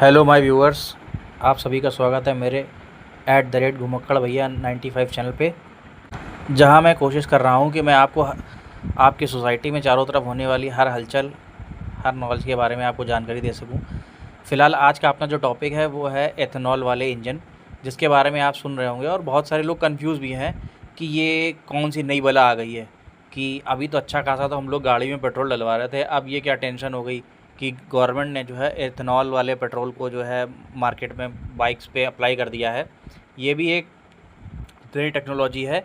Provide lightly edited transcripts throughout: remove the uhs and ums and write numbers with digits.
Hello my viewers, आप सभी का स्वागत है मेरे @घुमक्कड़ भैया 95 चैनल पे, जहां मैं कोशिश कर रहा हूं कि मैं आपको आपकी सोसाइटी में चारों तरफ होने वाली हर हलचल, हर नॉलेज के बारे में आपको जानकारी दे सकूं। फ़िलहाल आज का अपना जो टॉपिक है वो है एथेनॉल वाले इंजन, जिसके बारे में आप सुन रहे होंगे और बहुत सारे लोग कंफ्यूज भी हैं कि ये कौन सी नई बला आ गई है। कि अभी तो अच्छा खासा तो हम लोग गाड़ी में पेट्रोल डलवा रहे थे, अब ये क्या टेंशन हो गई कि गवर्नमेंट ने जो है एथेनॉल वाले पेट्रोल को जो है मार्केट में बाइक्स पे अप्लाई कर दिया है। ये भी एक नई टेक्नोलॉजी है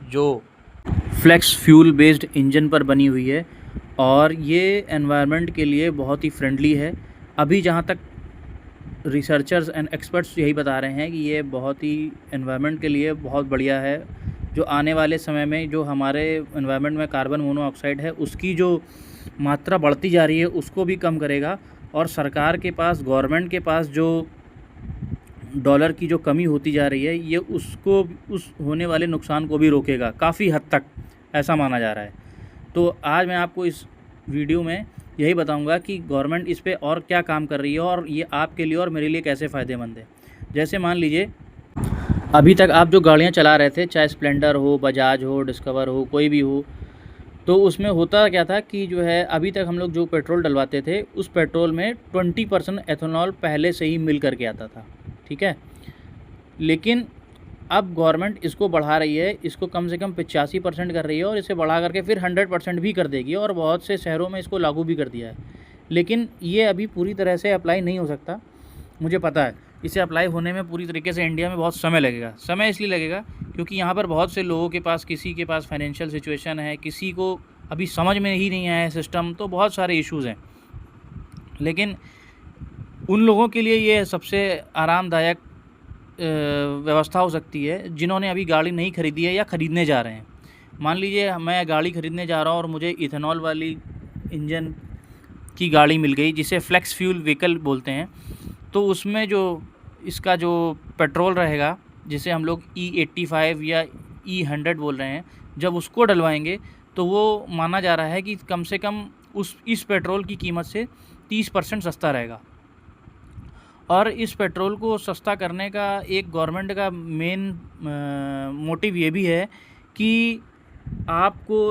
जो फ्लेक्स फ्यूल बेस्ड इंजन पर बनी हुई है और ये एनवायरनमेंट के लिए बहुत ही फ्रेंडली है। अभी जहाँ तक रिसर्चर्स एंड एक्सपर्ट्स यही बता रहे हैं कि ये बहुत ही एनवायरनमेंट के लिए बहुत बढ़िया है। जो आने वाले समय में जो हमारे एनवायरनमेंट में कार्बन मोनोऑक्साइड है उसकी जो मात्रा बढ़ती जा रही है उसको भी कम करेगा, और सरकार के पास, गवर्नमेंट के पास जो डॉलर की जो कमी होती जा रही है ये उसको, उस होने वाले नुकसान को भी रोकेगा काफ़ी हद तक, ऐसा माना जा रहा है। तो आज मैं आपको इस वीडियो में यही बताऊंगा कि गवर्नमेंट इस पे और क्या काम कर रही है और ये आपके लिए और मेरे लिए कैसे फ़ायदेमंद है। जैसे मान लीजिए अभी तक आप जो गाड़ियाँ चला रहे थे, चाहे स्प्लेंडर हो, बजाज हो, डिस्कवर हो, कोई भी हो, तो उसमें होता क्या था कि जो है अभी तक हम लोग जो पेट्रोल डलवाते थे उस पेट्रोल में 20% एथेनॉल पहले से ही मिल करके आता था, ठीक है। लेकिन अब गवर्नमेंट इसको बढ़ा रही है, इसको कम से कम 85% कर रही है और इसे बढ़ा करके फिर 100% भी कर देगी, और बहुत से शहरों में इसको लागू भी कर दिया है। लेकिन ये अभी पूरी तरह से अप्लाई नहीं हो सकता, मुझे पता है। इसे अप्लाई होने में पूरी तरीके से इंडिया में बहुत समय लगेगा। समय इसलिए लगेगा क्योंकि यहाँ पर बहुत से लोगों के पास, किसी के पास फाइनेंशियल सिचुएशन है, किसी को अभी समझ में ही नहीं आया है सिस्टम, तो बहुत सारे इश्यूज़ हैं। लेकिन उन लोगों के लिए ये सबसे आरामदायक व्यवस्था हो सकती है जिन्होंने अभी गाड़ी नहीं ख़रीदी है या ख़रीदने जा रहे हैं। मान लीजिए मैं गाड़ी ख़रीदने जा रहा हूँ और मुझे इथेनॉल वाली इंजन की गाड़ी मिल गई, जिसे फ्लेक्स फ्यूल व्हीकल बोलते हैं। तो उसमें जो इसका जो पेट्रोल रहेगा, जिसे हम लोग E85 या E100 बोल रहे हैं, जब उसको डलवाएंगे तो वो माना जा रहा है कि कम से कम इस पेट्रोल की कीमत से 30% सस्ता रहेगा। और इस पेट्रोल को सस्ता करने का एक गवर्नमेंट का मेन मोटिव ये भी है कि आपको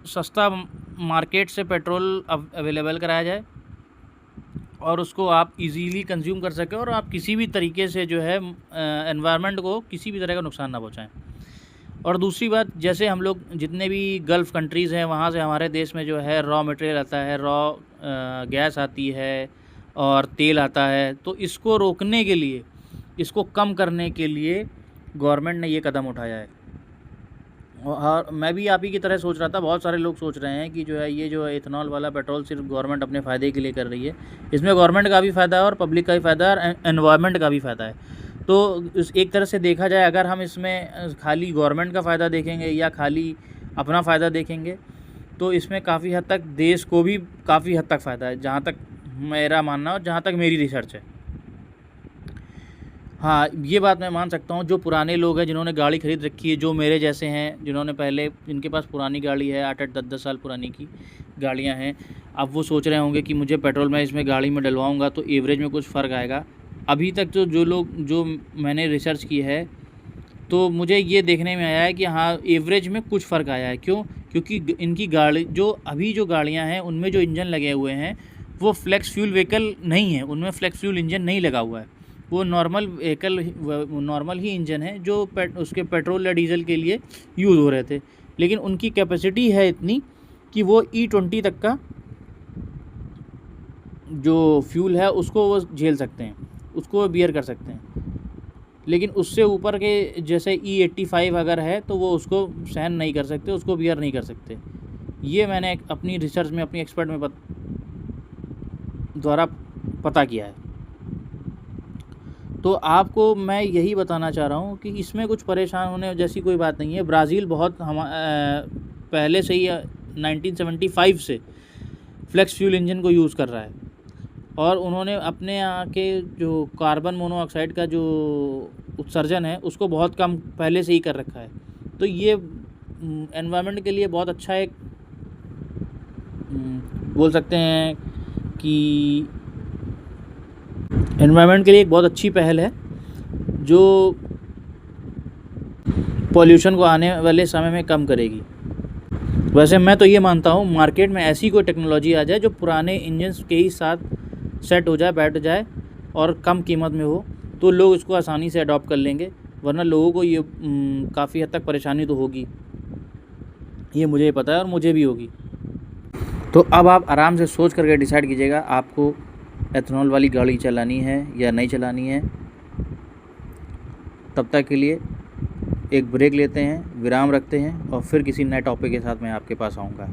सस्ता मार्केट से पेट्रोल अवेलेबल कराया जाए और उसको आप इजीली कंज्यूम कर सकें और आप किसी भी तरीके से जो है एनवायरनमेंट को किसी भी तरह का नुकसान ना पहुंचाएं। और दूसरी बात, जैसे हम लोग जितने भी गल्फ़ कंट्रीज़ हैं वहाँ से हमारे देश में जो है रॉ मटेरियल आता है, रॉ गैस आती है और तेल आता है, तो इसको रोकने के लिए, इसको कम करने के लिए गवर्नमेंट ने ये कदम उठाया है। और मैं भी आप ही की तरह सोच रहा था, बहुत सारे लोग सोच रहे हैं कि जो है ये जो एथेनॉल वाला पेट्रोल सिर्फ गवर्नमेंट अपने फ़ायदे के लिए कर रही है। इसमें गवर्नमेंट का भी फ़ायदा है और पब्लिक का भी फ़ायदा है और एनवायरनमेंट का भी फ़ायदा है। तो एक तरह से देखा जाए, अगर हम इसमें खाली गवर्नमेंट का फ़ायदा देखेंगे या खाली अपना फ़ायदा देखेंगे, तो इसमें काफ़ी हद तक देश को भी काफ़ी हद तक फ़ायदा है, जहाँ तक मेरा मानना और जहाँ तक मेरी रिसर्च है। हाँ, ये बात मैं मान सकता हूँ, जो पुराने लोग हैं जिन्होंने गाड़ी ख़रीद रखी है, जो मेरे जैसे हैं जिन्होंने पहले, जिनके पास पुरानी गाड़ी है, 8-8 10-10 साल पुरानी की गाड़ियाँ हैं, अब वो सोच रहे होंगे कि मुझे पेट्रोल मैं इसमें गाड़ी में डलवाऊँगा तो एवरेज में कुछ फ़र्क आएगा। अभी तक जो मैंने रिसर्च की है, तो मुझे ये देखने में आया है कि हाँ, एवरेज में कुछ फ़र्क आया है। क्यों? क्योंकि इनकी गाड़ी, जो गाड़ियाँ हैं उनमें जो इंजन लगे हुए हैं वो फ्लेक्स फ्यूल व्हीकल नहीं है, उनमें फ्लेक्स फ्यूल इंजन नहीं लगा हुआ है। वो नॉर्मल व्हीकल, नॉर्मल ही इंजन है जो उसके पेट्रोल या डीजल के लिए यूज़ हो रहे थे। लेकिन उनकी कैपेसिटी है इतनी कि वो E20 तक का जो फ्यूल है उसको वो झेल सकते हैं, उसको बियर कर सकते हैं। लेकिन उससे ऊपर के जैसे E85 अगर है तो वो उसको सहन नहीं कर सकते, उसको बियर नहीं कर सकते। ये मैंने अपनी रिसर्च में, अपनी एक्सपर्ट में द्वारा पता किया है। तो आपको मैं यही बताना चाह रहा हूँ कि इसमें कुछ परेशान होने जैसी कोई बात नहीं है। ब्राज़ील बहुत पहले से ही 1975 से फ्लेक्स फ्यूल इंजन को यूज़ कर रहा है और उन्होंने अपने यहाँ के जो कार्बन मोनोऑक्साइड का जो उत्सर्जन है उसको बहुत कम पहले से ही कर रखा है। तो ये एनवायरनमेंट के लिए बहुत अच्छा एक बोल सकते हैं कि एनवायरनमेंट के लिए एक बहुत अच्छी पहल है जो पॉल्यूशन को आने वाले समय में कम करेगी। वैसे मैं तो ये मानता हूँ मार्केट में ऐसी कोई टेक्नोलॉजी आ जाए जो पुराने इंजन्स के ही साथ सेट हो जाए, बैठ जाए और कम कीमत में हो, तो लोग इसको आसानी से अडॉप्ट कर लेंगे, वरना लोगों को ये काफ़ी हद तक परेशानी तो होगी, ये मुझे पता है और मुझे भी होगी। तो अब आप आराम से सोच करके डिसाइड कीजिएगा आपको एथेनॉल वाली गाड़ी चलानी है या नहीं चलानी है। तब तक के लिए एक ब्रेक लेते हैं, विराम रखते हैं और फिर किसी नए टॉपिक के साथ मैं आपके पास आऊँगा।